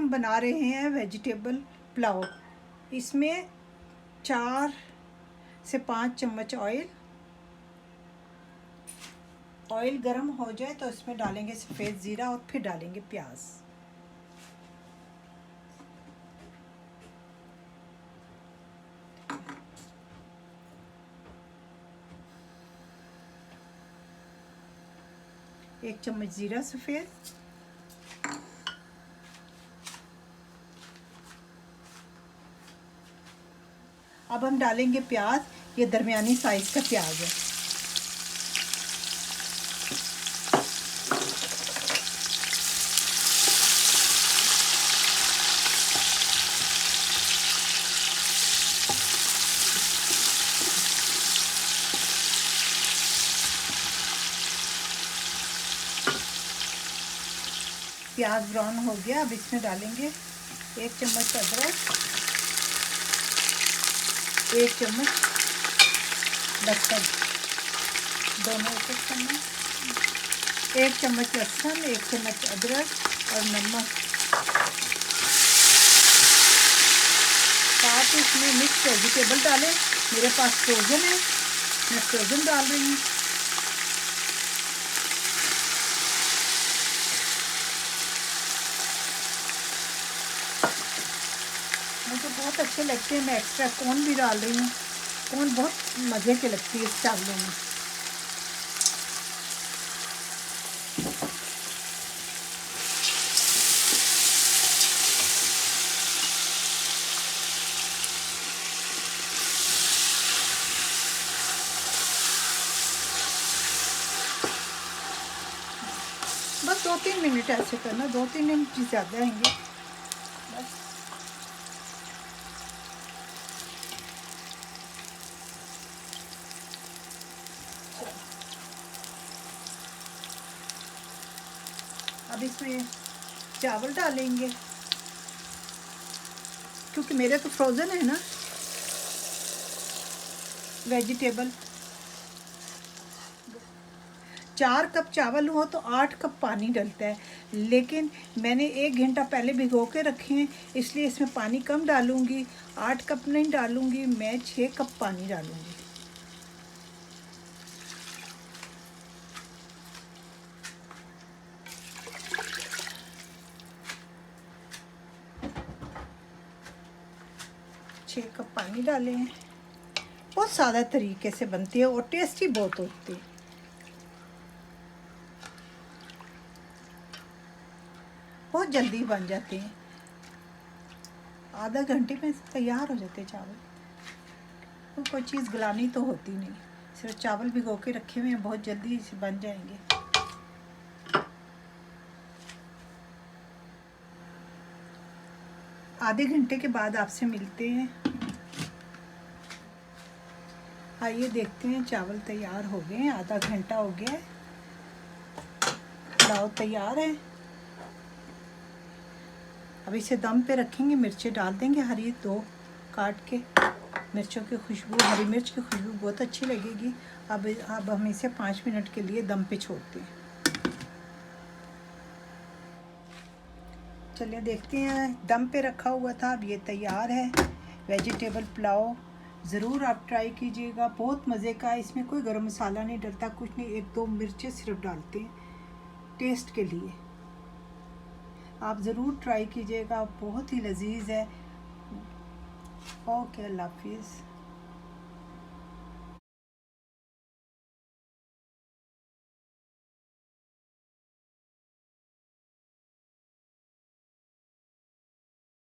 हम बना रहे हैं वेजिटेबल पुलाव। इसमें 4 से 5 चम्मच ऑयल गरम हो जाए तो इसमें डालेंगे सफ़ेद ज़ीरा और फिर डालेंगे प्याज। एक चम्मच ज़ीरा सफ़ेद, अब हम डालेंगे प्याज। ये दरमियानी साइज़ का प्याज है। प्याज ब्राउन हो गया। अब इसमें डालेंगे 1 चम्मच अदरक, 1 चम्मच लहसुन, दोनों 1 चम्मच, 1 चम्मच लहसुन, 1 चम्मच अदरक और नमक। साथ इसमें मिक्स वेजिटेबल डालें। मेरे पास फ्रोज़न है, मैं फ्रोज़न डाल रही हूँ। मुझे बहुत अच्छे लगते हैं, मैं एक्स्ट्रा कॉर्न भी डाल रही हूँ। कॉर्न बहुत मज़े के लगती है इस चावलों में। बस 2-3 मिनट ऐसे करना, 2-3 मिनट ही ज़्यादा आएंगे बस। अब इसमें चावल डालेंगे, क्योंकि मेरे तो फ्रोज़न है ना वेजिटेबल। 4 कप चावल हो तो 8 कप पानी डलता है, लेकिन मैंने 1 घंटा पहले भिगो के रखे हैं, इसलिए इसमें पानी कम डालूँगी। 8 कप नहीं डालूँगी मैं, 6 कप पानी डालूँगी। कप पानी डाले हैं। बहुत सादा तरीके से बनती है और टेस्टी बहुत होती है। बहुत जल्दी बन जाते हैं, आधा घंटे में तैयार हो जाते हैं चावल। तो कोई चीज़ गलानी तो होती नहीं, सिर्फ चावल भिगो के रखे हुए हैं, बहुत जल्दी से बन जाएंगे। आधे घंटे के बाद आपसे मिलते हैं। आइए देखते हैं, चावल तैयार हो गए हैं, आधा घंटा हो गया है, पुलाव तैयार है। अब इसे दम पे रखेंगे, मिर्चें डाल देंगे हरी 2 काट के। मिर्चों की खुशबू, हरी मिर्च की खुशबू बहुत अच्छी लगेगी। अब हम इसे 5 मिनट के लिए दम पे छोड़ते हैं। चलिए देखते हैं, दम पे रखा हुआ था, अब ये तैयार है वेजिटेबल पुलाव। ज़रूर आप ट्राई कीजिएगा, बहुत मज़े का है। इसमें कोई गरम मसाला नहीं डलता, कुछ नहीं, 1-2 मिर्चें सिर्फ डालते हैं टेस्ट के लिए। आप ज़रूर ट्राई कीजिएगा, बहुत ही लजीज है। ओके, अल्लाह हाफिज़।